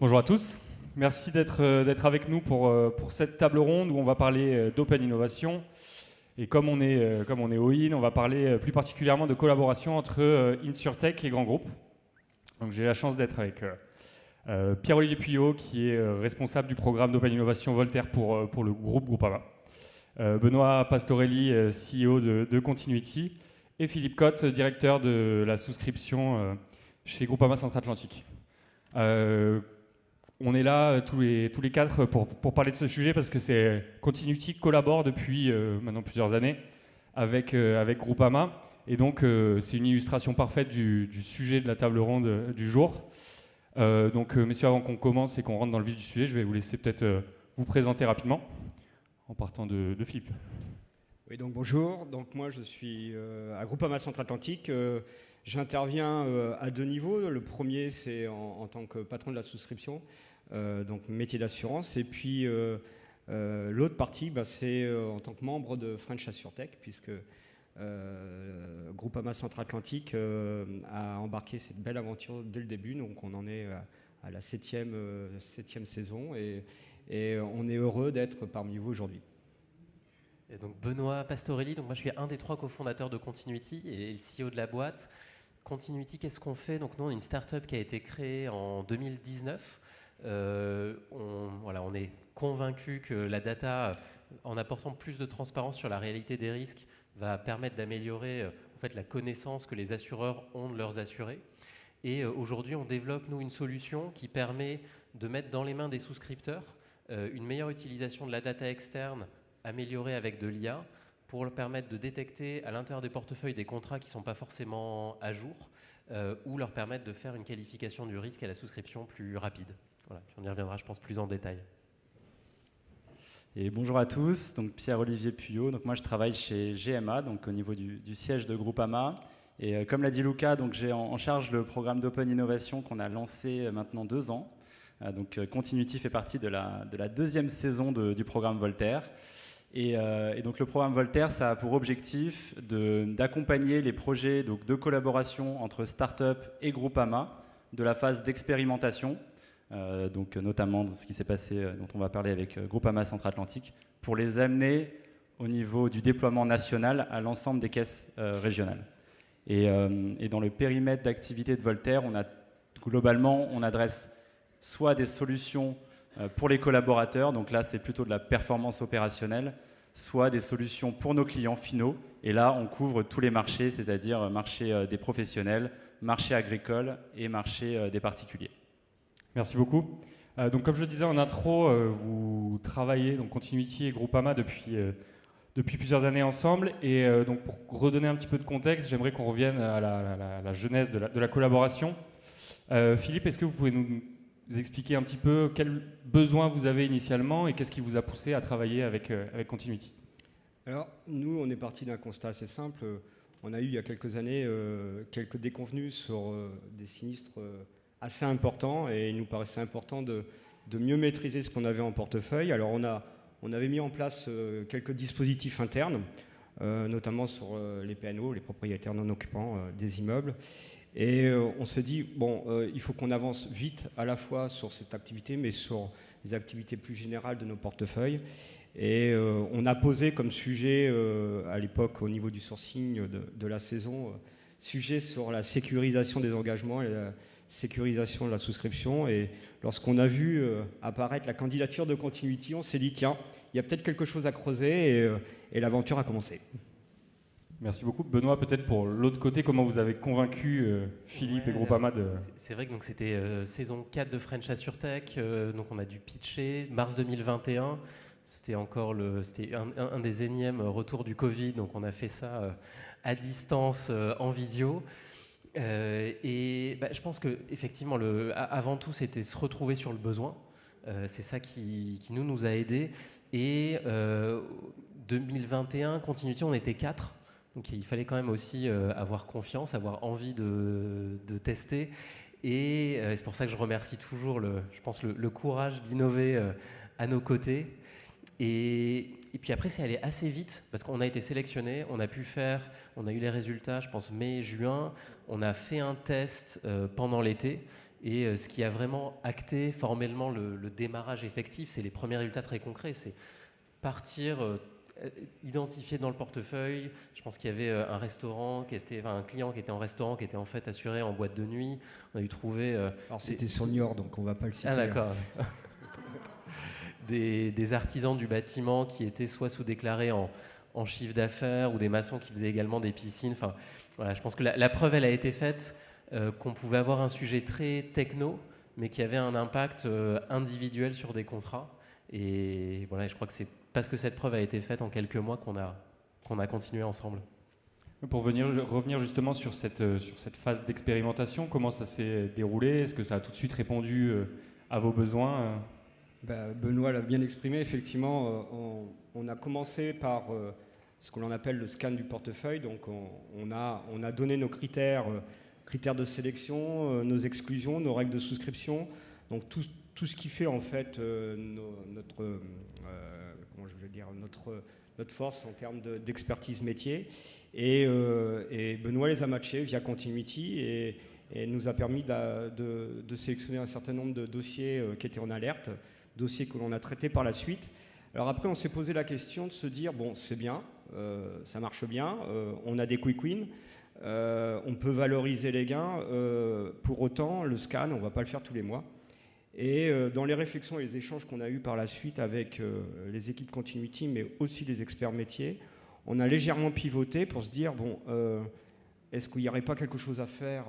Bonjour à tous, merci d'être avec nous pour cette table ronde où on va parler d'open innovation. Et comme on est au IN, on va parler plus particulièrement de collaboration entre InsurTech et grands groupes. Donc j'ai la chance d'être avec Pierre-Olivier Puyot, qui est responsable du programme d'open innovation Voltaire pour le groupe Groupama. Benoît Pastorelli, CEO de Continuity, et Philippe Cotte, directeur de la souscription chez Groupama Centre-Atlantique. On est là tous les quatre pour parler de ce sujet parce que Continuity collabore depuis maintenant plusieurs années avec Groupama. Et donc, c'est une illustration parfaite du sujet de la table ronde du jour. Messieurs, avant qu'on commence et qu'on rentre dans le vif du sujet, je vais vous laisser peut-être vous présenter rapidement en partant de Philippe. Oui, donc bonjour. Donc moi, je suis à Groupama Centre-Atlantique. J'interviens à deux niveaux. Le premier, c'est en tant que patron de la souscription, donc métier d'assurance. Et puis l'autre partie, c'est en tant que membre de French AssureTech, puisque Groupama Centre-Atlantique a embarqué cette belle aventure dès le début. Donc on en est à la septième saison et on est heureux d'être parmi vous aujourd'hui. Et donc Benoît Pastorelli, donc moi je suis un des 3 cofondateurs de Continuity et le CEO de la boîte. Continuity, qu'est-ce qu'on fait? Donc nous, on est une start-up qui a été créée en 2019. On est convaincu que la data, en apportant plus de transparence sur la réalité des risques, va permettre d'améliorer la connaissance que les assureurs ont de leurs assurés. Et aujourd'hui, on développe nous une solution qui permet de mettre dans les mains des souscripteurs une meilleure utilisation de la data externe améliorée avec de l'IA pour leur permettre de détecter à l'intérieur des portefeuilles des contrats qui ne sont pas forcément à jour ou leur permettre de faire une qualification du risque à la souscription plus rapide. Voilà, puis on y reviendra, je pense, plus en détail. Et bonjour à tous, donc Pierre-Olivier Puyot. Donc moi je travaille chez GMA, donc au niveau du siège de Groupama. Et comme l'a dit Luca, donc j'ai en charge le programme d'Open Innovation qu'on a lancé maintenant 2 ans. Donc Continuity fait partie de la deuxième saison du programme Voltaire. Et donc le programme Voltaire, ça a pour objectif d'accompagner les projets donc, de collaboration entre start-up et Groupama de la phase d'expérimentation, donc notamment ce qui s'est passé, dont on va parler avec Groupama Centre-Atlantique, pour les amener au niveau du déploiement national à l'ensemble des caisses régionales. Et dans le périmètre d'activité de Voltaire, globalement, on adresse soit des solutions pour les collaborateurs, donc là c'est plutôt de la performance opérationnelle, soit des solutions pour nos clients finaux, et là on couvre tous les marchés, c'est-à-dire marché des professionnels, marché agricole et marché des particuliers. Merci beaucoup. Donc comme je le disais en intro, vous travaillez, donc Continuity et Groupama depuis plusieurs années ensemble, et donc pour redonner un petit peu de contexte, j'aimerais qu'on revienne à la genèse de la collaboration. Philippe, est-ce que vous pouvez nous expliquer un petit peu quels besoins vous avez initialement et qu'est-ce qui vous a poussé à travailler avec Continuity? Alors, nous, on est parti d'un constat assez simple. On a eu, il y a quelques années, quelques déconvenues sur des sinistres assez importants et il nous paraissait important de mieux maîtriser ce qu'on avait en portefeuille. Alors, on avait mis en place quelques dispositifs internes, notamment sur les PNO, les propriétaires non occupants des immeubles. Et on s'est dit, il faut qu'on avance vite à la fois sur cette activité, mais sur les activités plus générales de nos portefeuilles. Et on a posé comme sujet, à l'époque, au niveau du sourcing de la saison, sujet sur la sécurisation des engagements et la sécurisation de la souscription. Et lorsqu'on a vu apparaître la candidature de Continuity, on s'est dit, tiens, il y a peut-être quelque chose à creuser et l'aventure a commencé. Merci beaucoup. Benoît, peut-être pour l'autre côté, comment vous avez convaincu Philippe et Groupama de... C'est vrai que c'était saison 4 de French AssureTech, donc on a dû pitcher, mars 2021, c'était un des énièmes retours du Covid, donc on a fait ça à distance, en visio. Je pense qu'effectivement, avant tout, c'était se retrouver sur le besoin, c'est ça qui nous a aidés. Et 2021, Continuity, on était 4. Donc il fallait quand même aussi avoir confiance, avoir envie de tester. Et c'est pour ça que je remercie toujours le courage d'innover à nos côtés. Et puis après, c'est allé assez vite parce qu'on a été sélectionnés, on a eu les résultats, je pense mai, juin. On a fait un test pendant l'été. Et ce qui a vraiment acté formellement le démarrage effectif, c'est les premiers résultats très concrets. C'est partir, identifier dans le portefeuille. Je pense qu'il y avait un client qui était en restaurant, qui était en fait assuré en boîte de nuit. On a dû trouver... Alors c'était sur Niort, donc on ne va pas le citer. Ah d'accord. des artisans du bâtiment qui étaient soit sous-déclarés en chiffre d'affaires, ou des maçons qui faisaient également des piscines. Enfin, voilà, je pense que la preuve, elle a été faite, qu'on pouvait avoir un sujet très techno, mais qui avait un impact individuel sur des contrats. Et voilà, je crois que c'est parce que cette preuve a été faite en quelques mois qu'on a continué ensemble. Pour revenir justement sur cette phase d'expérimentation, comment ça s'est déroulé? Est-ce que ça a tout de suite répondu à vos besoins? Benoît l'a bien exprimé, effectivement, on a commencé par ce que l'on appelle le scan du portefeuille. Donc on a donné nos critères de sélection, nos exclusions, nos règles de souscription, donc tout ce qui fait en fait notre force en termes d'expertise métier. Et Benoît les a matchés via Continuity et nous a permis de sélectionner un certain nombre de dossiers qui étaient en alerte, dossiers que l'on a traités par la suite. Alors après, on s'est posé la question de se dire, bon, c'est bien, ça marche bien, on a des quick wins, on peut valoriser les gains, pour autant, le scan, on ne va pas le faire tous les mois. Et dans les réflexions et les échanges qu'on a eus par la suite avec les équipes Continuity, mais aussi les experts métiers, on a légèrement pivoté pour se dire, bon, est-ce qu'il n'y aurait pas quelque chose à faire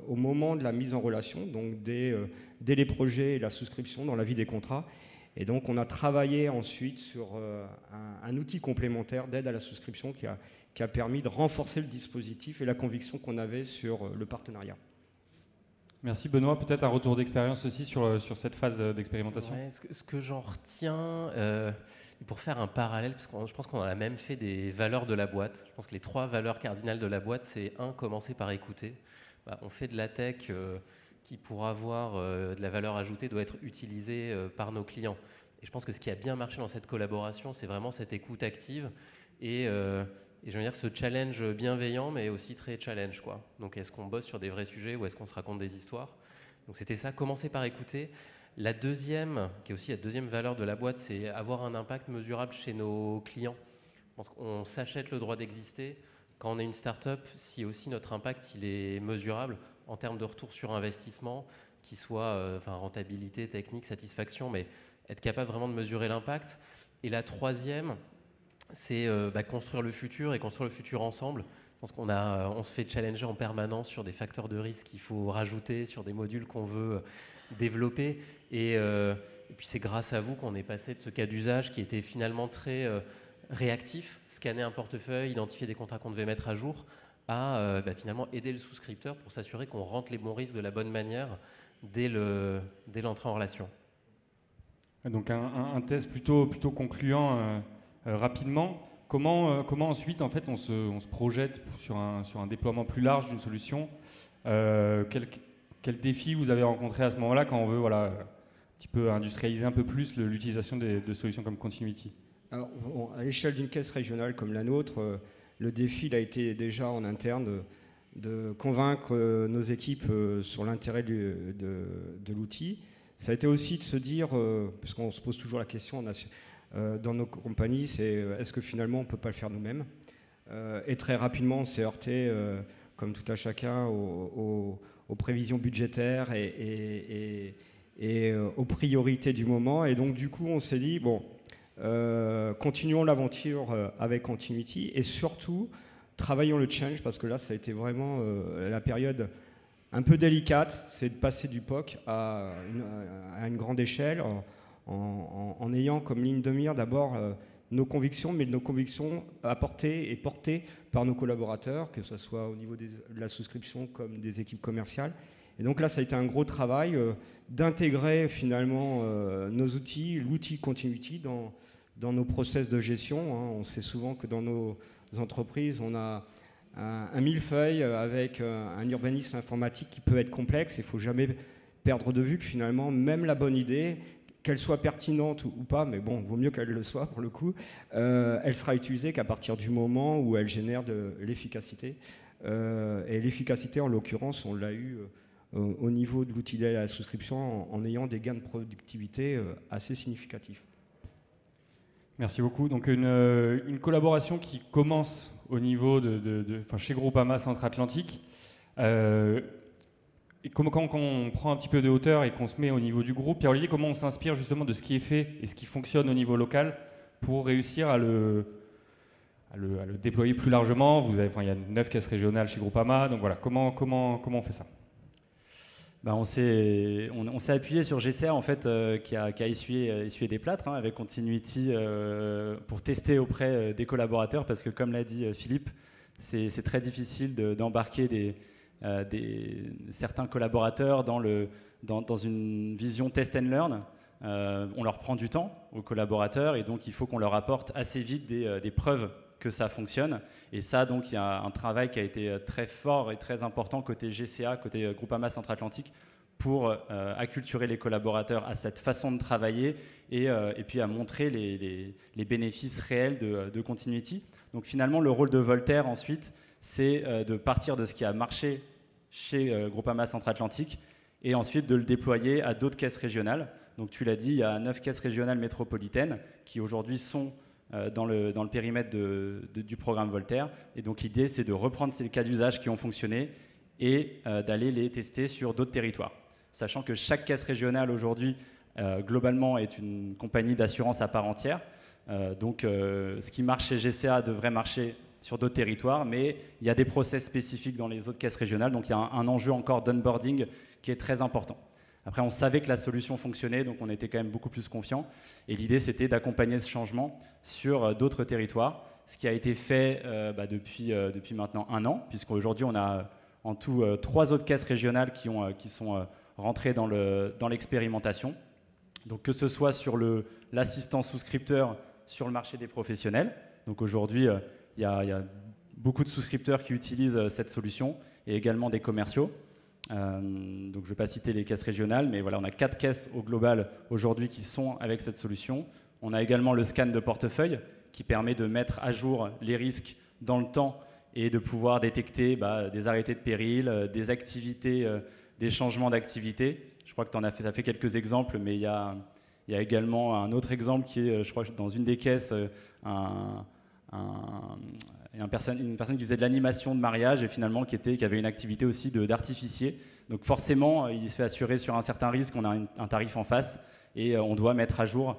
au moment de la mise en relation, donc dès les projets et la souscription dans la vie des contrats. Et donc on a travaillé ensuite sur un outil complémentaire d'aide à la souscription qui a permis de renforcer le dispositif et la conviction qu'on avait sur le partenariat. Merci Benoît. Peut-être un retour d'expérience aussi sur cette phase d'expérimentation. Ouais, ce que j'en retiens, pour faire un parallèle, parce que je pense qu'on a même fait des valeurs de la boîte. Je pense que les 3 valeurs cardinales de la boîte, c'est 1, commencer par écouter. On fait de la tech qui, pour avoir de la valeur ajoutée, doit être utilisée par nos clients. Et je pense que ce qui a bien marché dans cette collaboration, c'est vraiment cette écoute active et je veux dire ce challenge bienveillant, mais aussi très challenge, quoi. Donc, est-ce qu'on bosse sur des vrais sujets ou est-ce qu'on se raconte des histoires? Donc, c'était ça, commencer par écouter. La deuxième, qui est aussi la deuxième valeur de la boîte, c'est avoir un impact mesurable chez nos clients. Je pense qu'on s'achète le droit d'exister. Quand on est une start-up, si aussi notre impact il est mesurable en termes de retour sur investissement, qui soit rentabilité, technique, satisfaction, mais être capable vraiment de mesurer l'impact. Et la troisième, c'est construire le futur et construire le futur ensemble. Je pense on se fait challenger en permanence sur des facteurs de risque qu'il faut rajouter, sur des modules qu'on veut développer. Et puis c'est grâce à vous qu'on est passé de ce cas d'usage qui était finalement très réactif, scanner un portefeuille, identifier des contrats qu'on devait mettre à jour, à finalement aider le souscripteur pour s'assurer qu'on rentre les bons risques de la bonne manière dès l'entrée en relation. Donc un test plutôt concluant rapidement. Comment ensuite en fait on se projette sur un déploiement plus large d'une solution? Quel défi vous avez rencontré à ce moment-là quand on veut un petit peu industrialiser un peu plus l'utilisation de solutions comme Continuity? Alors, à l'échelle d'une caisse régionale comme la nôtre, le défi il a été déjà en interne de convaincre nos équipes sur l'intérêt de l'outil. Ça a été aussi de se dire, parce qu'on se pose toujours la question dans nos compagnies, c'est est-ce que finalement on ne peut pas le faire nous-mêmes? Et très rapidement on s'est heurté, comme tout à chacun, aux prévisions budgétaires et aux priorités du moment. Et donc du coup on s'est dit, bon, continuons l'aventure avec Continuity et surtout travaillons le change, parce que là ça a été vraiment la période un peu délicate, c'est de passer du POC à une grande échelle en ayant comme ligne de mire d'abord nos convictions, mais nos convictions apportées et portées par nos collaborateurs, que ce soit au niveau de la souscription comme des équipes commerciales. Et donc là, ça a été un gros travail d'intégrer finalement nos outils, l'outil Continuity dans nos process de gestion. On sait souvent que dans nos entreprises, on a un millefeuille avec un urbanisme informatique qui peut être complexe. Il ne faut jamais perdre de vue que finalement, même la bonne idée, qu'elle soit pertinente ou pas, mais bon, vaut mieux qu'elle le soit pour le coup, elle sera utilisée qu'à partir du moment où elle génère de l'efficacité. Et l'efficacité, en l'occurrence, on l'a eu au niveau de l'outil d'aide à la souscription en ayant des gains de productivité assez significatifs. Merci beaucoup. Donc une collaboration qui commence au niveau chez Groupama Centre-Atlantique. Et quand on prend un petit peu de hauteur et qu'on se met au niveau du groupe, Pierre-Olivier, comment on s'inspire justement de ce qui est fait et ce qui fonctionne au niveau local pour réussir à le déployer plus largement? Il y a 9 caisses régionales chez Groupama, donc voilà, comment on fait ça? On s'est appuyé sur GCA en fait, qui a essuyé des plâtres avec Continuity pour tester auprès des collaborateurs, parce que comme l'a dit Philippe, c'est très difficile d'embarquer certains collaborateurs dans une vision test and learn. On leur prend du temps aux collaborateurs et donc il faut qu'on leur apporte assez vite des preuves que ça fonctionne. Et ça, donc, il y a un travail qui a été très fort et très important côté GCA, côté Groupama Centre-Atlantique, pour acculturer les collaborateurs à cette façon de travailler et puis à montrer les bénéfices réels de Continuity. Donc finalement, le rôle de Voltaire ensuite, c'est de partir de ce qui a marché chez Groupama Centre-Atlantique et ensuite de le déployer à d'autres caisses régionales. Donc tu l'as dit, il y a 9 caisses régionales métropolitaines qui aujourd'hui sont dans le périmètre du programme Voltaire. Et donc l'idée, c'est de reprendre ces cas d'usage qui ont fonctionné et d'aller les tester sur d'autres territoires. Sachant que chaque caisse régionale aujourd'hui, globalement, est une compagnie d'assurance à part entière. Donc ce qui marche chez GCA devrait marcher sur d'autres territoires, mais il y a des process spécifiques dans les autres caisses régionales. Donc il y a un enjeu encore d'onboarding qui est très important. Après, on savait que la solution fonctionnait, donc on était quand même beaucoup plus confiants. Et l'idée, c'était d'accompagner ce changement sur d'autres territoires, ce qui a été fait depuis maintenant 1 an, puisqu'aujourd'hui, on a en tout 3 autres caisses régionales qui sont rentrées dans l'expérimentation. Donc que ce soit sur l'assistant souscripteur sur le marché des professionnels. Donc aujourd'hui, il y a beaucoup de souscripteurs qui utilisent cette solution et également des commerciaux. Donc je ne vais pas citer les caisses régionales, mais voilà, on a 4 caisses au global aujourd'hui qui sont avec cette solution. On a également le scan de portefeuille qui permet de mettre à jour les risques dans le temps et de pouvoir détecter des arrêtés de péril, des activités, des changements d'activité. Je crois que tu en as fait, ça fait quelques exemples, mais il y a également un autre exemple qui est, je crois, dans une des caisses, une personne qui faisait de l'animation de mariage et finalement qui avait une activité aussi d'artificier. Donc forcément, il se fait assurer sur un certain risque, on a un tarif en face et on doit mettre à jour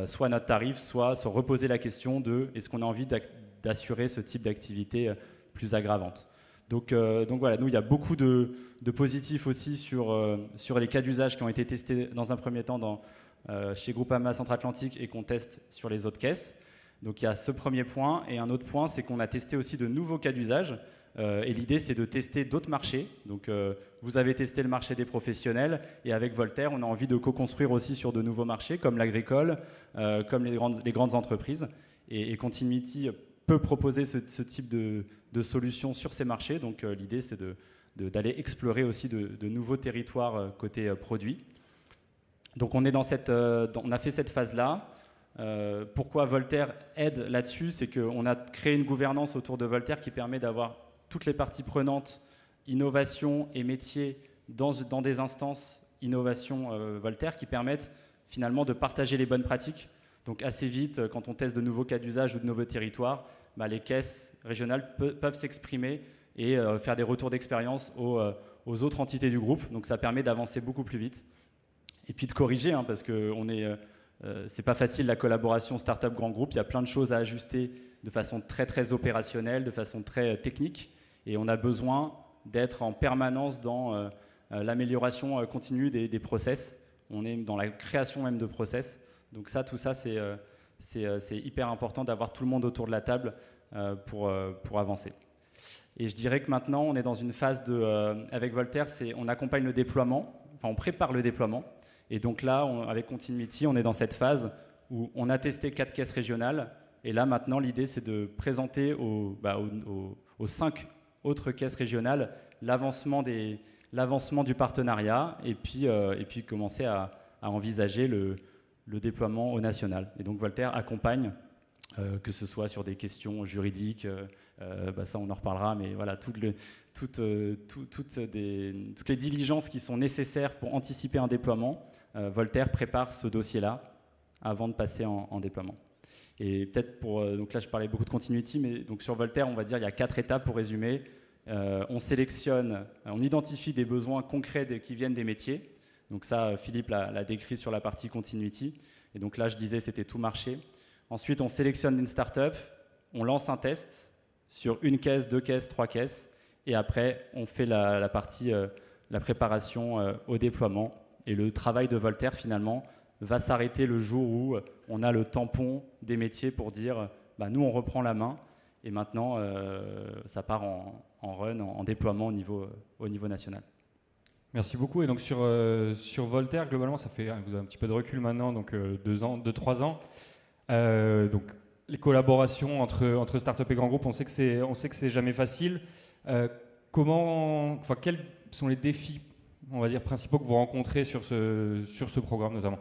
soit notre tarif, soit se reposer la question de est-ce qu'on a envie d'assurer ce type d'activité plus aggravante. Donc voilà, nous il y a beaucoup de positifs aussi sur les cas d'usage qui ont été testés dans un premier temps chez Groupama Centre-Atlantique et qu'on teste sur les autres caisses. Donc il y a ce premier point, et un autre point, c'est qu'on a testé aussi de nouveaux cas d'usage, et l'idée c'est de tester d'autres marchés. Donc vous avez testé le marché des professionnels, et avec Voltaire, on a envie de co-construire aussi sur de nouveaux marchés, comme l'agricole, comme les grandes entreprises, et Continuity peut proposer ce type de solution sur ces marchés. Donc l'idée c'est d'aller explorer aussi de nouveaux territoires côté produits. Donc on a fait cette phase-là. Pourquoi Voltaire aide là-dessus, c'est qu'on a créé une gouvernance autour de Voltaire qui permet d'avoir toutes les parties prenantes, innovation et métier, dans des instances innovation Voltaire qui permettent finalement de partager les bonnes pratiques. Donc assez vite, quand on teste de nouveaux cas d'usage ou de nouveaux territoires, les caisses régionales peuvent s'exprimer et faire des retours d'expérience aux autres entités du groupe. Donc ça permet d'avancer beaucoup plus vite. Et puis de corriger, parce que c'est pas facile la collaboration start-up grand groupe, il y a plein de choses à ajuster de façon très très opérationnelle, de façon très technique, et on a besoin d'être en permanence dans l'amélioration continue des process. On est dans la création même de process, donc tout ça c'est hyper important d'avoir tout le monde autour de la table pour avancer. Et je dirais que maintenant on est dans une phase avec Voltaire, on accompagne le déploiement, on prépare le déploiement. Et donc là, avec Continuity, on est dans cette phase où on a testé 4 caisses régionales. Et là, maintenant, l'idée, c'est de présenter aux 5 autres caisses régionales l'avancement du partenariat et puis commencer à envisager le déploiement au national. Et donc Voltaire accompagne que ce soit sur des questions juridiques, ça on en reparlera, mais voilà, toutes les diligences qui sont nécessaires pour anticiper un déploiement, Voltaire prépare ce dossier-là avant de passer en déploiement. Et peut-être donc là je parlais beaucoup de continuity, mais donc sur Voltaire on va dire il y a 4 étapes pour résumer. On sélectionne, on identifie des besoins concrets qui viennent des métiers. Donc ça, Philippe l'a décrit sur la partie continuity. Et donc là, je disais, c'était tout marché. Ensuite, on sélectionne une startup, on lance un test sur 1 caisse, 2 caisses, 3 caisses. Et après, on fait la partie, la préparation au déploiement. Et le travail de Voltaire, finalement, va s'arrêter le jour où on a le tampon des métiers pour dire, nous, on reprend la main. Et maintenant, ça part en run, en déploiement au niveau national. Merci beaucoup. Et donc sur Voltaire, globalement, vous avez un petit peu de recul maintenant, donc 2-3 ans. Donc les collaborations entre startups et grands groupes, on sait que c'est jamais facile. Quels sont les défis, on va dire, principaux que vous rencontrez sur ce programme notamment?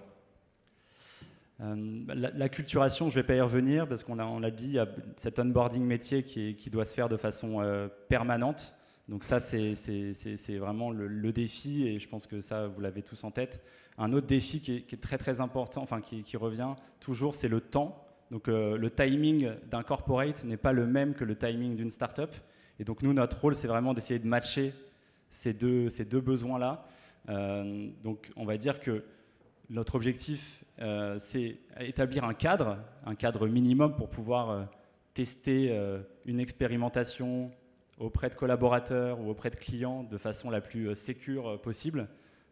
La culturation, je ne vais pas y revenir parce qu'on l'a dit, il y a cet onboarding métier qui doit se faire de façon permanente. Donc ça, c'est vraiment le défi et je pense que ça, vous l'avez tous en tête. Un autre défi qui est très très important, enfin qui revient toujours, c'est le temps. Donc le timing d'un corporate n'est pas le même que le timing d'une startup. Et donc nous, notre rôle, c'est vraiment d'essayer de matcher ces deux besoins-là. Donc on va dire que notre objectif, c'est établir un cadre minimum pour pouvoir tester une expérimentation auprès de collaborateurs ou auprès de clients de façon la plus sécure possible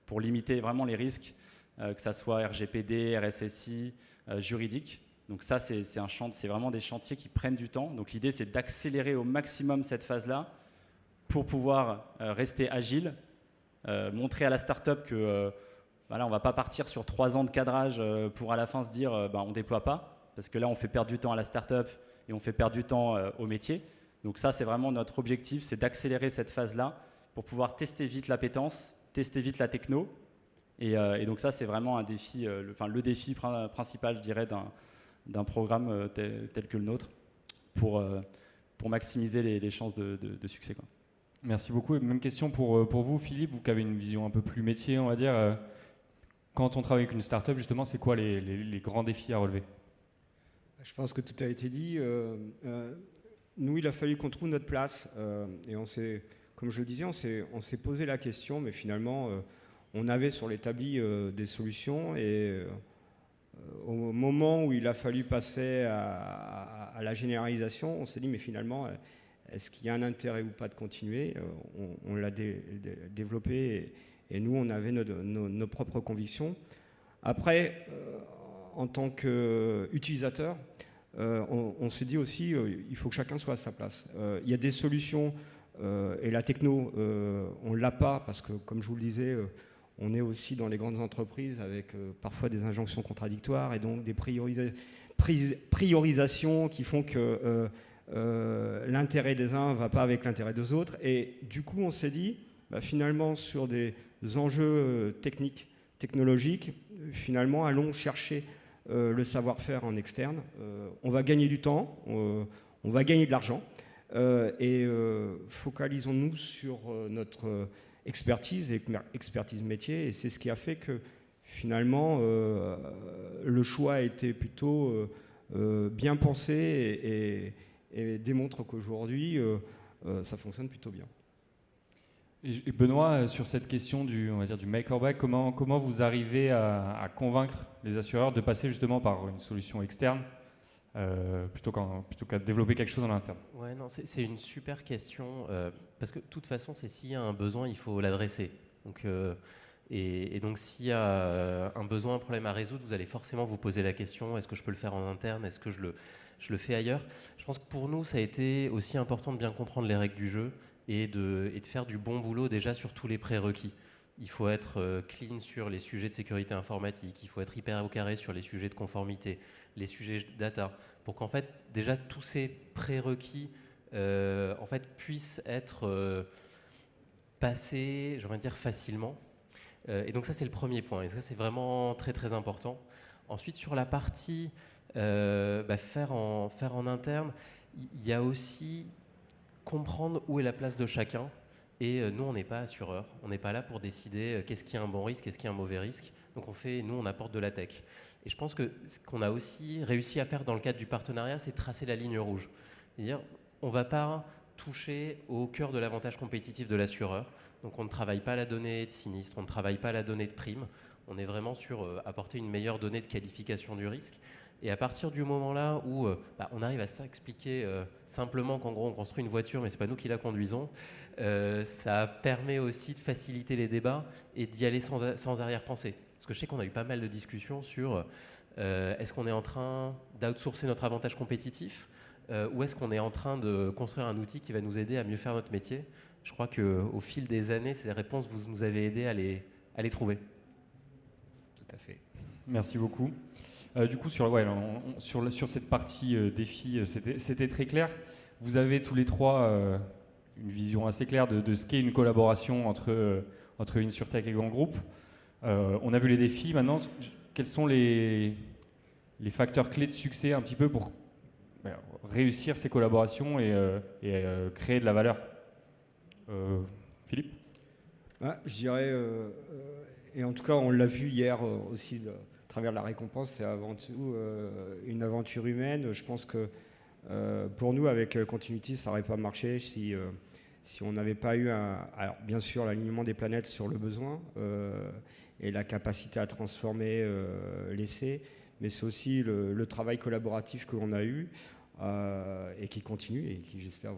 pour limiter vraiment les risques, que ça soit RGPD, RSSI, juridique. Donc ça, c'est vraiment des chantiers qui prennent du temps. Donc l'idée, c'est d'accélérer au maximum cette phase-là pour pouvoir rester agile, montrer à la start-up que on ne va pas partir sur 3 ans de cadrage pour à la fin se dire on ne déploie pas, parce que là, on fait perdre du temps à la start-up et on fait perdre du temps au métier. Donc ça, c'est vraiment notre objectif, c'est d'accélérer cette phase-là pour pouvoir tester vite l'appétence, tester vite la techno. Et donc ça, c'est vraiment un défi, le défi principal, je dirais, d'un programme tel que le nôtre pour maximiser les chances de succès, quoi. Merci beaucoup. Et même question pour vous, Philippe, vous qui avez une vision un peu plus métier, on va dire. Quand on travaille avec une start-up, justement, c'est quoi les grands défis à relever? Je pense que tout a été dit. Nous, il a fallu qu'on trouve notre place. Et comme je le disais, on s'est posé la question, mais finalement, on avait sur l'établi des solutions. Et au moment où il a fallu passer à la généralisation, on s'est dit, mais finalement, est-ce qu'il y a un intérêt ou pas de continuer? On l'a développé et nous, on avait nos propres convictions. Après, en tant qu'utilisateur, on s'est dit aussi, il faut que chacun soit à sa place. Il y a des solutions et la techno, on ne l'a pas parce que, comme je vous le disais, on est aussi dans les grandes entreprises avec parfois des injonctions contradictoires et donc des priorisations qui font que l'intérêt des uns ne va pas avec l'intérêt des autres. Et du coup, on s'est dit, finalement, sur des enjeux technologiques, finalement, allons chercher le savoir-faire en externe. On va gagner du temps, on va gagner de l'argent et focalisons-nous sur notre expertise métier. Et c'est ce qui a fait que finalement, le choix a été plutôt bien pensé et démontre qu'aujourd'hui, ça fonctionne plutôt bien. Et Benoît, sur cette question on va dire du make or buy, comment vous arrivez à convaincre les assureurs de passer justement par une solution externe plutôt qu'à développer quelque chose en interne? Ouais, non, c'est une super question parce que de toute façon, s'il y a un besoin, il faut l'adresser. Donc, et donc, s'il y a un besoin, un problème à résoudre, vous allez forcément vous poser la question, est-ce que je peux le faire en interne? Est-ce que je le fais ailleurs? Je pense que pour nous, ça a été aussi important de bien comprendre les règles du jeu et de faire du bon boulot déjà sur tous les prérequis. Il faut être clean sur les sujets de sécurité informatique, il faut être hyper au carré sur les sujets de conformité, les sujets data, pour qu'en fait, déjà, tous ces prérequis en fait, puissent être passés, j'aimerais dire, facilement. Et donc ça, c'est le premier point. Et ça, c'est vraiment très, très important. Ensuite, sur la partie faire en interne, il y a aussi comprendre où est la place de chacun. Et nous, on n'est pas assureur, on n'est pas là pour décider qu'est-ce qui est un bon risque, qu'est-ce qui est un mauvais risque. Donc nous, on apporte de la tech. Et je pense que ce qu'on a aussi réussi à faire dans le cadre du partenariat, c'est tracer la ligne rouge. C'est-à-dire, on ne va pas toucher au cœur de l'avantage compétitif de l'assureur. Donc on ne travaille pas la donnée de sinistre, on ne travaille pas la donnée de prime. On est vraiment sur apporter une meilleure donnée de qualification du risque. Et à partir du moment-là où on arrive à s'expliquer simplement qu'en gros on construit une voiture mais ce n'est pas nous qui la conduisons, ça permet aussi de faciliter les débats et d'y aller sans arrière-pensée. Parce que je sais qu'on a eu pas mal de discussions sur est-ce qu'on est en train d'outsourcer notre avantage compétitif ou est-ce qu'on est en train de construire un outil qui va nous aider à mieux faire notre métier. Je crois qu'au fil des années, ces réponses, vous nous avez aidé à les trouver. Tout à fait. Merci beaucoup. Du coup, sur cette partie défi, c'était très clair. Vous avez tous les trois une vision assez claire de ce qu'est une collaboration entre InsurTech et Grand Groupe. On a vu les défis. Maintenant, quels sont les facteurs clés de succès un petit peu pour réussir ces collaborations et créer de la valeur? Philippe? Je dirais, et en tout cas on l'a vu hier aussi à travers la récompense, c'est avant tout une aventure humaine. Je pense que pour nous avec Continuity ça n'aurait pas marché si on n'avait pas eu alors bien sûr l'alignement des planètes sur le besoin et la capacité à transformer l'essai, mais c'est aussi le travail collaboratif que l'on a eu et qui continue et qui j'espère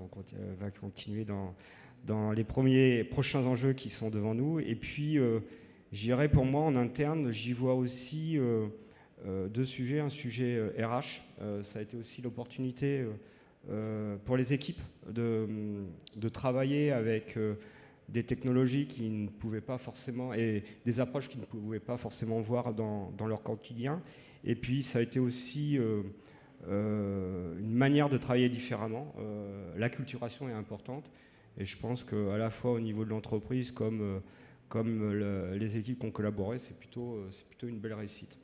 va continuer dans les prochains enjeux qui sont devant nous. Et puis, je dirais pour moi, en interne, j'y vois aussi deux sujets. Un sujet RH, ça a été aussi l'opportunité pour les équipes de travailler avec des technologies qui ne pouvaient pas forcément, et des approches qu'ils ne pouvaient pas forcément voir dans leur quotidien. Et puis, ça a été aussi une manière de travailler différemment. L'acculturation est importante. Et je pense qu'à la fois au niveau de l'entreprise comme les équipes qui ont collaboré, c'est plutôt une belle réussite.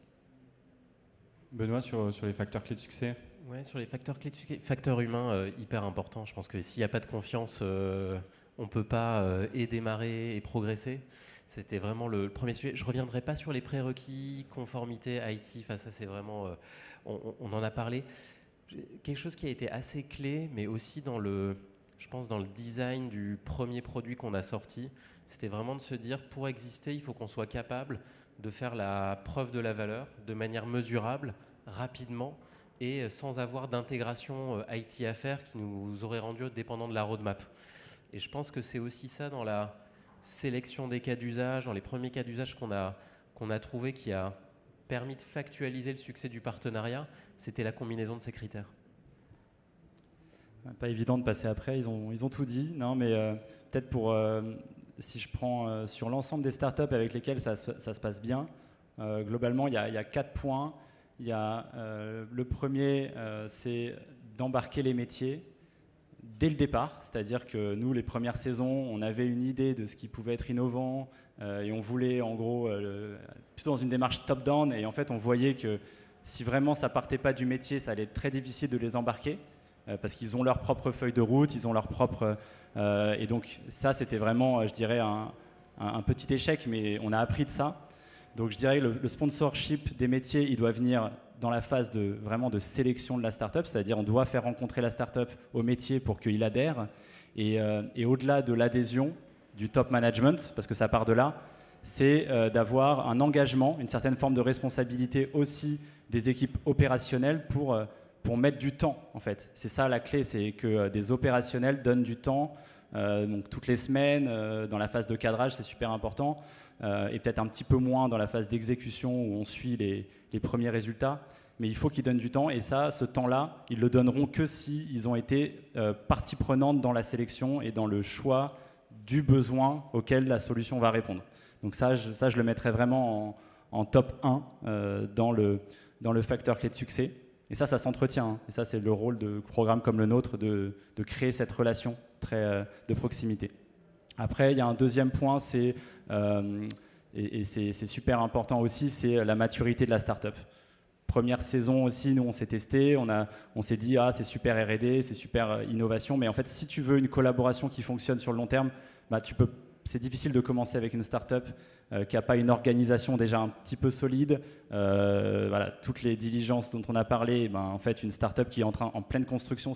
Benoît, sur les facteurs clés de succès? Ouais, sur les facteurs clés de succès, facteur humain hyper important. Je pense que s'il n'y a pas de confiance, on ne peut pas et démarrer et progresser. C'était vraiment le premier sujet. Je ne reviendrai pas sur les prérequis, conformité, IT. Enfin, ça, c'est vraiment... on en a parlé. Quelque chose qui a été assez clé, mais aussi je pense dans le design du premier produit qu'on a sorti, c'était vraiment de se dire, pour exister, il faut qu'on soit capable de faire la preuve de la valeur de manière mesurable, rapidement, et sans avoir d'intégration IT à faire qui nous aurait rendu dépendants de la roadmap. Et je pense que c'est aussi ça dans la sélection des cas d'usage, dans les premiers cas d'usage qu'on a trouvé qui a permis de factualiser le succès du partenariat, c'était la combinaison de ces critères. Pas évident de passer après, ils ont tout dit. Non, mais peut-être si je prends sur l'ensemble des startups avec lesquelles ça se passe bien, globalement, il y a 4 points. Il y a le premier, c'est d'embarquer les métiers dès le départ. C'est-à-dire que nous, les premières saisons, on avait une idée de ce qui pouvait être innovant et on voulait, en gros, plutôt dans une démarche top-down. Et en fait, on voyait que si vraiment ça partait pas du métier, ça allait être très difficile de les embarquer. Parce qu'ils ont leur propre feuille de route, ils ont leur propre... et donc ça, c'était vraiment, je dirais, un petit échec, mais on a appris de ça. Donc je dirais le sponsorship des métiers, il doit venir dans la phase vraiment de sélection de la startup, c'est-à-dire on doit faire rencontrer la startup au métier pour qu'il adhère. Et au-delà de l'adhésion du top management, parce que ça part de là, c'est d'avoir un engagement, une certaine forme de responsabilité aussi des équipes opérationnelles pour mettre du temps, en fait. C'est ça la clé, c'est que des opérationnels donnent du temps, donc toutes les semaines, dans la phase de cadrage, c'est super important, et peut-être un petit peu moins dans la phase d'exécution où on suit les premiers résultats, mais il faut qu'ils donnent du temps, et ça, ce temps-là, ils le donneront que s'ils ont été partie prenante dans la sélection et dans le choix du besoin auquel la solution va répondre. Donc ça, je le mettrais vraiment en top 1 dans le facteur clé de succès. Et ça s'entretient. Hein. Et ça, c'est le rôle de programmes comme le nôtre de créer cette relation de proximité. Après, il y a un deuxième point, c'est super important aussi, c'est la maturité de la startup. premières saisons aussi, nous on s'est testé, on s'est dit c'est super R&D, c'est super innovation, mais en fait si tu veux une collaboration qui fonctionne sur le long terme, c'est difficile de commencer avec une start-up qui n'a pas une organisation déjà un petit peu solide. Voilà, toutes les diligences dont on a parlé, en fait une start-up qui est en pleine construction,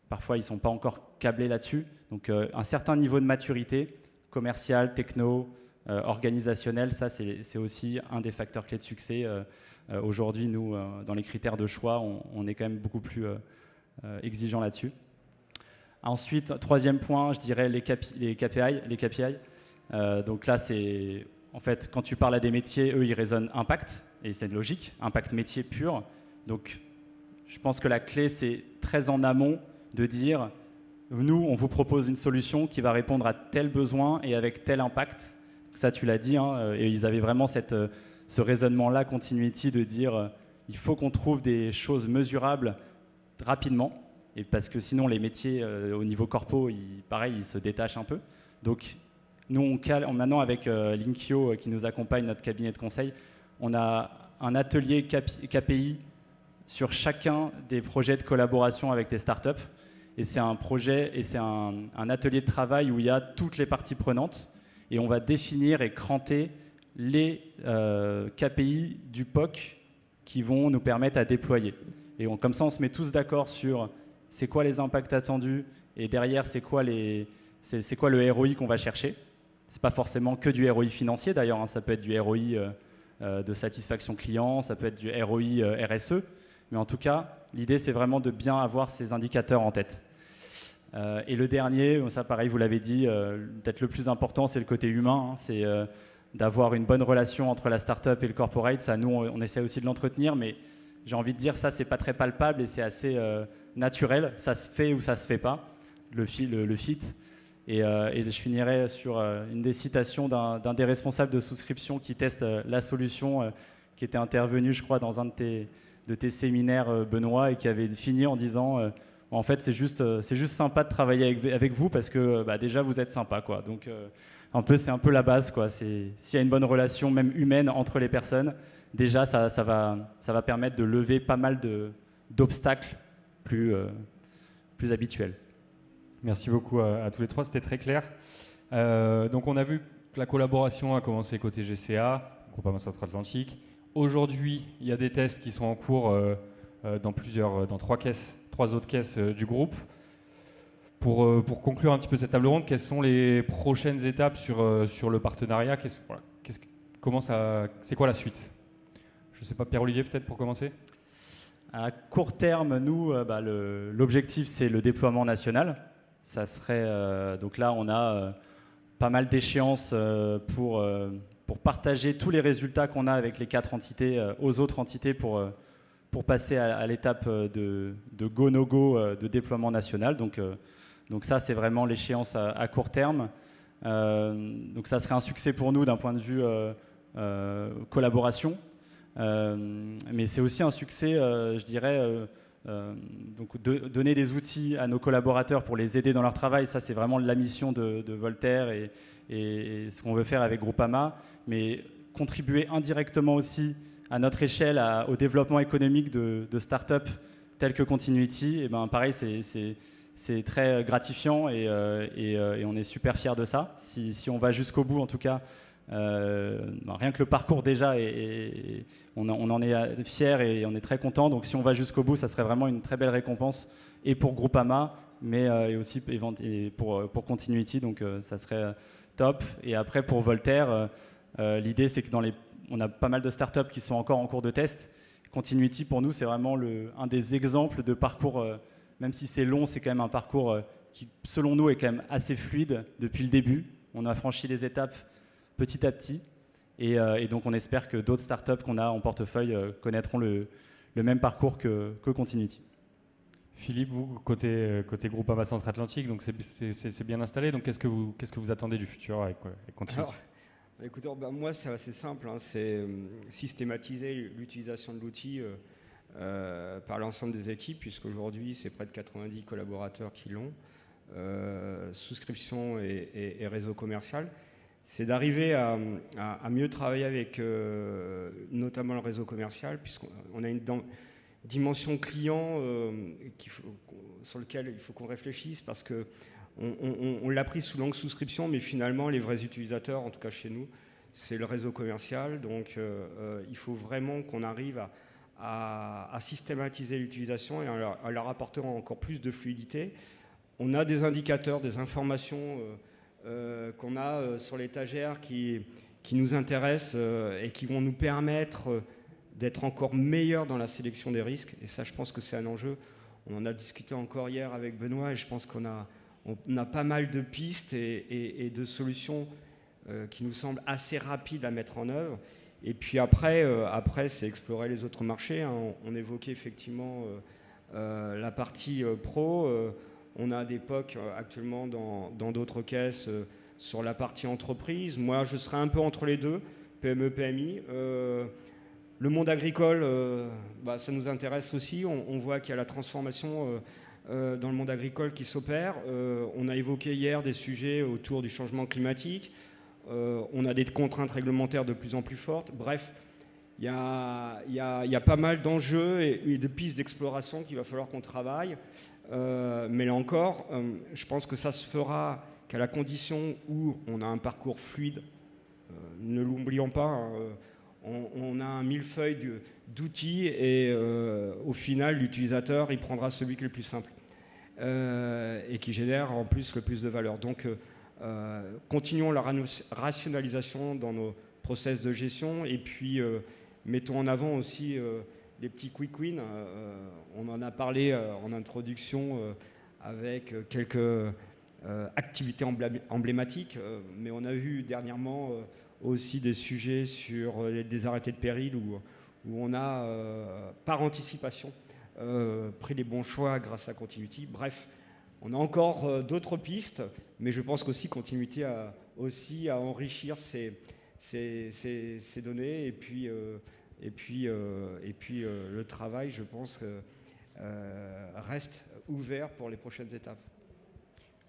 parfois ils ne sont pas encore câblés là-dessus. Donc un certain niveau de maturité, commercial, techno, organisationnel, ça c'est aussi un des facteurs clés de succès. Aujourd'hui, nous, dans les critères de choix, on est quand même beaucoup plus exigeant là-dessus. Ensuite, troisième point, je dirais les KPI. Donc là, c'est en fait quand tu parles à des métiers, eux, ils raisonnent impact, et c'est logique, impact métier pur. Donc, je pense que la clé, c'est très en amont de dire, nous, on vous propose une solution qui va répondre à tel besoin et avec tel impact. Ça, tu l'as dit, et ils avaient vraiment ce raisonnement-là, Continuity, de dire, il faut qu'on trouve des choses mesurables rapidement. Et parce que sinon, les métiers au niveau corpo, ils se détachent un peu. Donc, nous, maintenant, avec Linkio, qui nous accompagne, notre cabinet de conseil, on a un atelier KPI sur chacun des projets de collaboration avec les startups. Et c'est un projet et c'est un atelier de travail où il y a toutes les parties prenantes. Et on va définir et cranter les KPI du POC qui vont nous permettre à déployer. Et comme ça, on se met tous d'accord sur c'est quoi les impacts attendus, et derrière, c'est quoi le ROI qu'on va chercher. C'est pas forcément que du ROI financier d'ailleurs, ça peut être du ROI de satisfaction client, ça peut être du ROI RSE, mais en tout cas, l'idée c'est vraiment de bien avoir ces indicateurs en tête. Et le dernier, ça pareil, vous l'avez dit, peut-être le plus important, c'est le côté humain, c'est d'avoir une bonne relation entre la startup et le corporate. Ça, nous, on essaie aussi de l'entretenir, mais j'ai envie de dire ça, c'est pas très palpable et c'est assez naturel. Ça se fait ou ça se fait pas, le fit. Et je finirai sur une des citations d'un des responsables de souscription qui teste la solution, qui était intervenu, je crois, dans un de tes séminaires, Benoît, et qui avait fini en disant en fait, c'est juste sympa de travailler avec vous parce que déjà, vous êtes sympa, quoi. Donc, c'est un peu la base, quoi. S'il y a une bonne relation, même humaine, entre les personnes, déjà, ça va permettre de lever pas mal d'obstacles plus habituels. Merci beaucoup à tous les trois, c'était très clair. Donc on a vu que la collaboration a commencé côté GCA, Groupama Centre-Atlantique. Aujourd'hui, il y a des tests qui sont en cours dans trois autres caisses du groupe. Pour conclure un petit peu cette table ronde, quelles sont les prochaines étapes sur le partenariat? C'est quoi la suite? Je ne sais pas, Pierre-Olivier peut-être pour commencer? À court terme, nous, l'objectif c'est le déploiement national. Ça serait donc là, on a pas mal d'échéances pour partager tous les résultats qu'on a avec les 4 entités aux autres entités pour passer à l'étape de go-no-go de déploiement national. Donc ça, c'est vraiment l'échéance à court terme. Donc ça serait un succès pour nous d'un point de vue collaboration. Mais c'est aussi un succès, je dirais, donc donner des outils à nos collaborateurs pour les aider dans leur travail. Ça, c'est vraiment la mission de Voltaire et ce qu'on veut faire avec Groupama. Mais contribuer indirectement aussi à notre échelle au développement économique de start-up telles que Continuity, et pareil, c'est très gratifiant et on est super fiers de ça. Si on va jusqu'au bout, en tout cas, rien que le parcours déjà, on en est fiers et on est très contents. Donc si on va jusqu'au bout, ça serait vraiment une très belle récompense et pour Groupama, mais et aussi pour Continuity. Donc ça serait top. Et après pour Voltaire, l'idée c'est que on a pas mal de startups qui sont encore en cours de test. Continuity pour nous c'est vraiment un des exemples de parcours. Même si c'est long, c'est quand même un parcours qui, selon nous, est quand même assez fluide depuis le début. On a franchi les étapes petit à petit. Et donc, on espère que d'autres startups qu'on a en portefeuille connaîtront le même parcours que Continuity. Philippe, vous, côté Groupama Centre-Atlantique, donc c'est bien installé. Donc, qu'est-ce que vous attendez du futur avec Continuity? Alors, écoutez, moi, c'est assez simple. C'est systématiser l'utilisation de l'outil par l'ensemble des équipes, puisqu'aujourd'hui, c'est près de 90 collaborateurs qui l'ont, souscription et réseau commercial. c'est d'arriver à mieux travailler avec notamment le réseau commercial, puisqu'on a une dimension client sur lequel il faut qu'on réfléchisse, parce que on l'a pris sous longue souscription, mais finalement les vrais utilisateurs, en tout cas chez nous, c'est le réseau commercial. Donc il faut vraiment qu'on arrive à systématiser l'utilisation et à leur apporter encore plus de fluidité. On a des indicateurs, des informations qu'on a sur l'étagère qui nous intéressent et qui vont nous permettre d'être encore meilleurs dans la sélection des risques. Et ça, je pense que c'est un enjeu. On en a discuté encore hier avec Benoît et je pense qu'on a pas mal de pistes et de solutions qui nous semblent assez rapides à mettre en œuvre. Et puis après c'est explorer les autres marchés, hein. On évoquait effectivement la partie pro. On a des POC actuellement dans d'autres caisses sur la partie entreprise. Moi, je serais un peu entre les deux, PME, PMI. Le monde agricole, ça nous intéresse aussi. On voit qu'il y a la transformation dans le monde agricole qui s'opère. On a évoqué hier des sujets autour du changement climatique. On a des contraintes réglementaires de plus en plus fortes. Bref, il y a pas mal d'enjeux et de pistes d'exploration qu'il va falloir qu'on travaille. Mais là encore, je pense que ça se fera qu'à la condition où on a un parcours fluide. Ne l'oublions pas, hein, on a un millefeuille d'outils et au final, l'utilisateur, il prendra celui qui est le plus simple et qui génère en plus le plus de valeur. Donc, continuons la rationalisation dans nos process de gestion et puis mettons en avant aussi les petits quick wins. On en a parlé en introduction avec quelques activités emblématiques, mais on a vu dernièrement aussi des sujets sur des arrêtés de péril où on a, par anticipation, pris les bons choix grâce à Continuity. Bref, on a encore d'autres pistes, mais je pense qu'aussi Continuity a aussi à enrichir ces données et puis le travail, je pense, reste ouvert pour les prochaines étapes.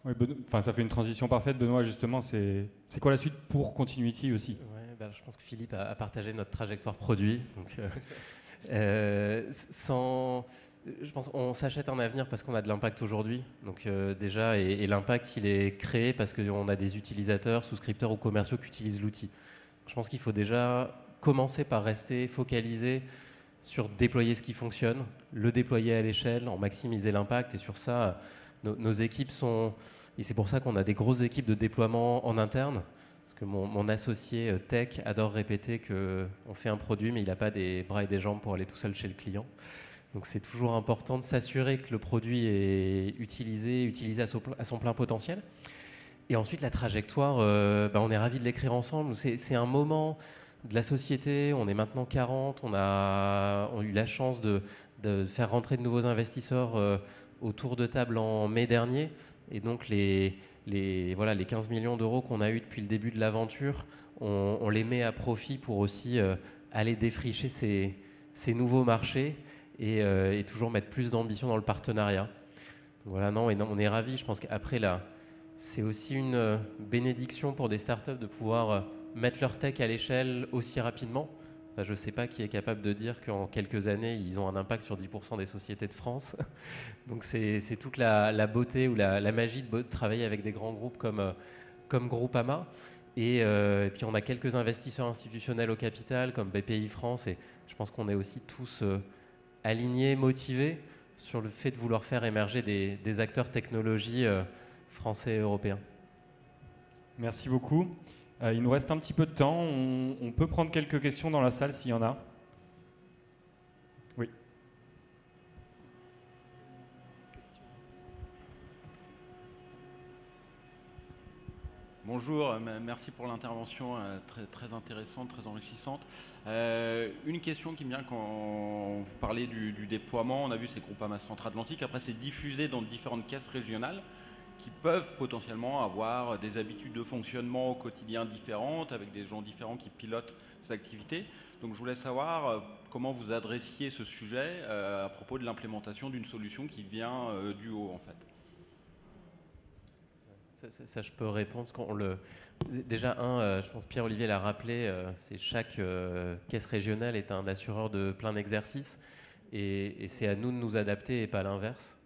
Oui, ça fait une transition parfaite, Benoît, justement. C'est quoi la suite pour Continuity aussi? Je pense que Philippe a partagé notre trajectoire produit. Donc, je pense qu'on s'achète un avenir parce qu'on a de l'impact aujourd'hui. Donc déjà, et l'impact, il est créé parce qu'on a des utilisateurs, souscripteurs ou commerciaux qui utilisent l'outil. Je pense qu'il faut déjà commencer par rester focalisé sur déployer ce qui fonctionne, le déployer à l'échelle, en maximiser l'impact. Et sur ça, nos équipes sont... Et c'est pour ça qu'on a des grosses équipes de déploiement en interne. Parce que mon associé tech adore répéter qu'on fait un produit, mais il n'a pas des bras et des jambes pour aller tout seul chez le client. Donc c'est toujours important de s'assurer que le produit est utilisé à son plein potentiel. Et ensuite, la trajectoire, on est ravis de l'écrire ensemble. C'est un moment de la société. On est maintenant 40. On a eu la chance de faire rentrer de nouveaux investisseurs autour de table en mai dernier. Et donc, les 15 millions d'euros qu'on a eu depuis le début de l'aventure, on les met à profit pour aussi aller défricher ces nouveaux marchés et toujours mettre plus d'ambition dans le partenariat. Voilà, on est ravis. Je pense qu'après, là, c'est aussi une bénédiction pour des startups de pouvoir mettre leur tech à l'échelle aussi rapidement. Enfin, je ne sais pas qui est capable de dire qu'en quelques années, ils ont un impact sur 10% des sociétés de France. Donc c'est toute la beauté ou la magie de travailler avec des grands groupes comme Groupama. Et puis on a quelques investisseurs institutionnels au capital comme BPI France. Et je pense qu'on est aussi tous alignés, motivés sur le fait de vouloir faire émerger des acteurs technologie français et européens. Merci beaucoup. Il nous reste un petit peu de temps. On peut prendre quelques questions dans la salle s'il y en a. Oui. Bonjour, merci pour l'intervention très, très intéressante, très enrichissante. Une question qui me vient quand vous parlez du déploiement, on a vu ces Groupama Centre-Atlantique, après c'est diffusé dans différentes caisses régionales qui peuvent potentiellement avoir des habitudes de fonctionnement au quotidien différentes, avec des gens différents qui pilotent ces activités. Donc je voulais savoir comment vous adressiez ce sujet à propos de l'implémentation d'une solution qui vient du haut en fait. Ça, je peux répondre. Déjà, je pense Pierre-Olivier l'a rappelé, c'est chaque caisse régionale est un assureur de plein exercice, et c'est à nous de nous adapter et pas l'inverse.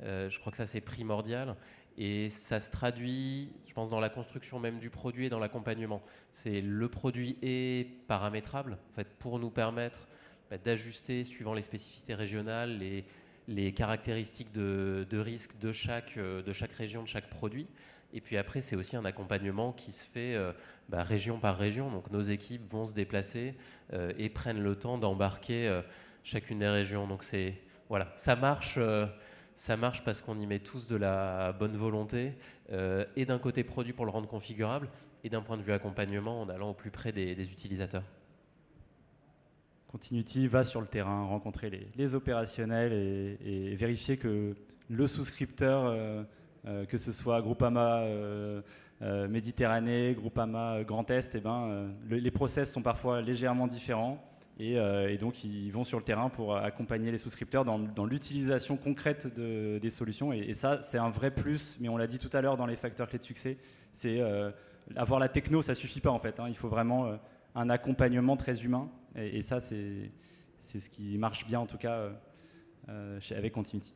Je crois que ça, c'est primordial. Et ça se traduit, je pense, dans la construction même du produit et dans l'accompagnement. Le produit est paramétrable, en fait, pour nous permettre d'ajuster suivant les spécificités régionales, les caractéristiques de risque de chaque région, de chaque produit. Et puis après, c'est aussi un accompagnement qui se fait région par région. Donc nos équipes vont se déplacer et prennent le temps d'embarquer chacune des régions. Donc voilà, ça marche parce qu'on y met tous de la bonne volonté, et d'un côté produit pour le rendre configurable, et d'un point de vue accompagnement en allant au plus près des utilisateurs. Continuity va sur le terrain, rencontrer les opérationnels et vérifier que le souscripteur, que ce soit Groupama Méditerranée, Groupama Grand Est, les process sont parfois légèrement différents. Et donc, ils vont sur le terrain pour accompagner les souscripteurs dans l'utilisation concrète des solutions. Et ça, c'est un vrai plus, mais on l'a dit tout à l'heure dans les facteurs clés de succès, c'est avoir la techno, ça ne suffit pas en fait. Il faut vraiment un accompagnement très humain. Et ça, c'est ce qui marche bien en tout cas avec Continuity.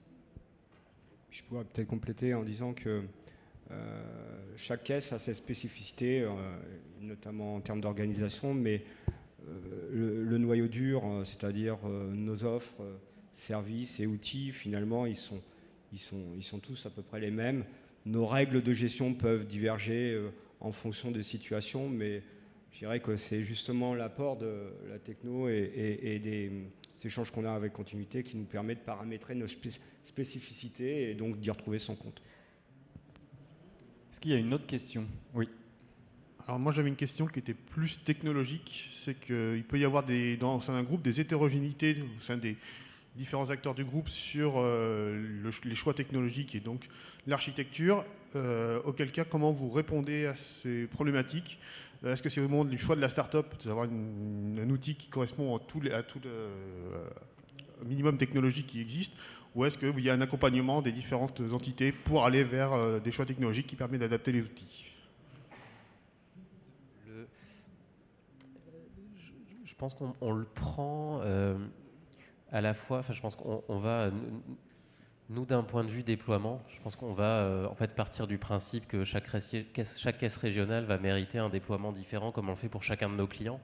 Je pourrais peut-être compléter en disant que chaque caisse a ses spécificités, notamment en termes d'organisation, mais le noyau dur, c'est-à-dire nos offres, services et outils, finalement, ils sont tous à peu près les mêmes. Nos règles de gestion peuvent diverger en fonction des situations, mais je dirais que c'est justement l'apport de la techno et des échanges qu'on a avec Continuité qui nous permet de paramétrer nos spécificités et donc d'y retrouver son compte. Est-ce qu'il y a une autre question? Oui. Alors moi j'avais une question qui était plus technologique, c'est qu'il peut y avoir dans un groupe des hétérogénéités au sein des différents acteurs du groupe sur les choix technologiques et donc l'architecture, auquel cas comment vous répondez à ces problématiques? Est-ce que c'est au moment du choix de la start-up d'avoir un outil qui correspond à tout minimum technologique qui existe, ou est-ce qu'il y a un accompagnement des différentes entités pour aller vers des choix technologiques qui permettent d'adapter les outils? Je pense qu'on le prend à la fois, je pense qu'on va, nous d'un point de vue déploiement, je pense qu'on va en fait partir du principe que chaque caisse régionale va mériter un déploiement différent comme on le fait pour chacun de nos clients,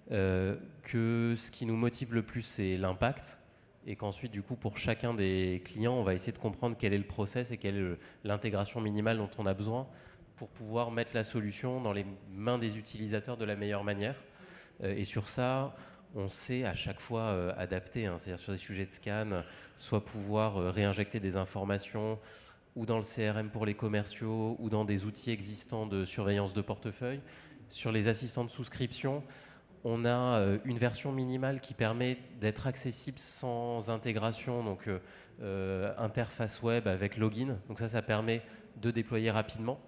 que ce qui nous motive le plus c'est l'impact, et qu'ensuite du coup pour chacun des clients on va essayer de comprendre quel est le process et quelle est l'intégration minimale dont on a besoin pour pouvoir mettre la solution dans les mains des utilisateurs de la meilleure manière. Et sur ça, on sait à chaque fois adapter, c'est-à-dire sur des sujets de scan, soit pouvoir réinjecter des informations ou dans le CRM pour les commerciaux ou dans des outils existants de surveillance de portefeuille. Sur les assistants de souscription, on a une version minimale qui permet d'être accessible sans intégration, donc interface web avec login. Donc ça permet de déployer rapidement.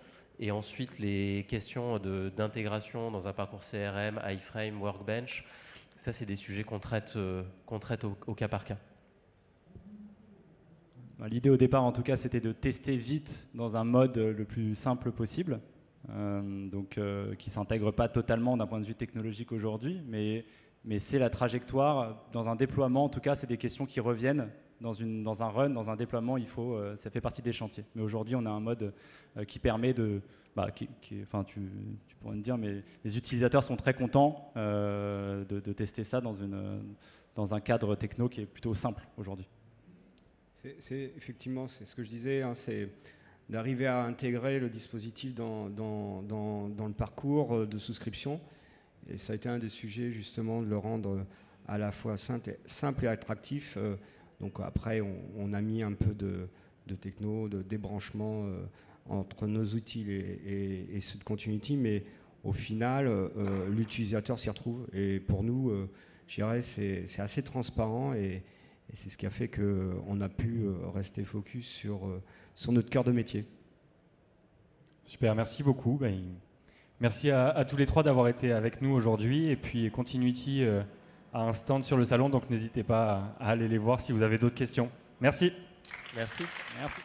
Et ensuite, les questions d'intégration dans un parcours CRM, iFrame, Workbench, ça, c'est des sujets qu'on traite au cas par cas. L'idée au départ, en tout cas, c'était de tester vite dans un mode le plus simple possible, qui ne s'intègre pas totalement d'un point de vue technologique aujourd'hui, mais c'est la trajectoire. Dans un déploiement, en tout cas, c'est des questions qui reviennent. Dans un run, dans un déploiement, ça fait partie des chantiers. Mais aujourd'hui, on a un mode qui permet de... tu pourrais me dire, mais les utilisateurs sont très contents de tester ça dans un cadre techno qui est plutôt simple aujourd'hui. Effectivement, c'est ce que je disais, c'est d'arriver à intégrer le dispositif dans le parcours de souscription. Et ça a été un des sujets, justement, de le rendre à la fois simple et attractif. Donc après, on a mis un peu de techno, de débranchement entre nos outils et ceux de Continuity, mais au final, l'utilisateur s'y retrouve. Et pour nous, je dirais, c'est assez transparent et c'est ce qui a fait qu'on a pu rester focus sur notre cœur de métier. Super, merci beaucoup. Merci à tous les trois d'avoir été avec nous aujourd'hui. Et puis Continuity a un stand sur le salon, donc n'hésitez pas à aller les voir si vous avez d'autres questions. Merci. Merci. Merci.